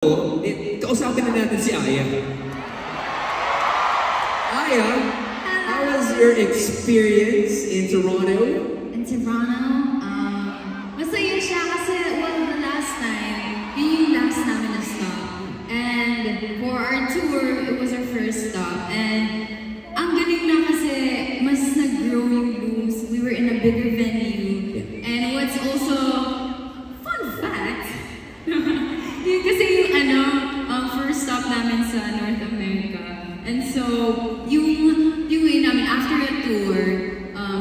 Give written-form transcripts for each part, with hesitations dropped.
Kausapin na natin si Aya. Aya, how was your experience in Toronto? In Toronto, masaya siya kasi, well, the last time, yun yung last namin na stop. And for our tour, it was our first stop. And ang galing na kasi, mas nag-grow yung rooms. We were in a bigger venue. And what's also, fun fact, yun kasi yung first stop namin sa North America. And so, yung way namin, after the tour,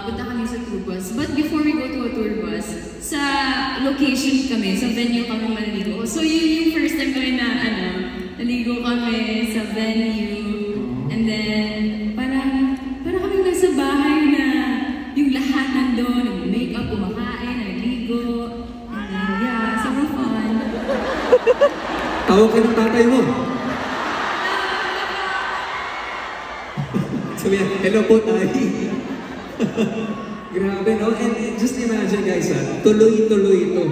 punta kami sa tour bus. But before we go to a tour bus, sa location kami, sa venue kami maliligo. So yun yung first time kami na, naligo kami sa venue. And then, parang kami nasa bahay na yung lahat nandun, make-up, kumakain, naligo. And then, yeah, sobrang fun. Tawag ka ng tatay mo. Sabi niya, hello po, tay. Grabe, no? And just imagine, guys, tuloy-tuloy ito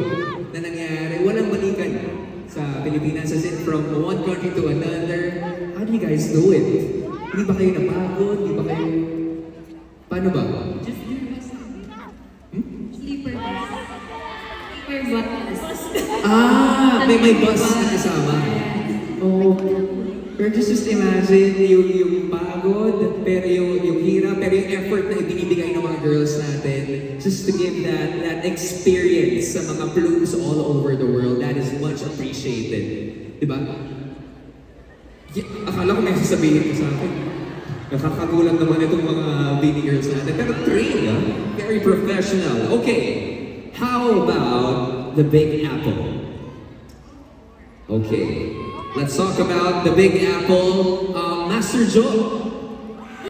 na nangyari. Walang balikan sa Pilipinas. As in, from one country to another. How do you guys do it? Hindi ba kayo napagod? Hindi ba kayo... Paano ba? Just sleeper bus. Sleeper bus. May bus na kasama. Oh. Pero just imagine yung pagod, pero yung hirap, pero yung effort na ibinibigay ng mga girls natin just to give that experience sa mga blooms all over the world. That is much appreciated. Diba? Akala ko may sasabihin ko sa akin. Nakakagulat naman itong mga baby girls natin. Pero trained, very professional. Okay, how about the Big Apple? Okay. Let's talk about the Big Apple. Master Joe,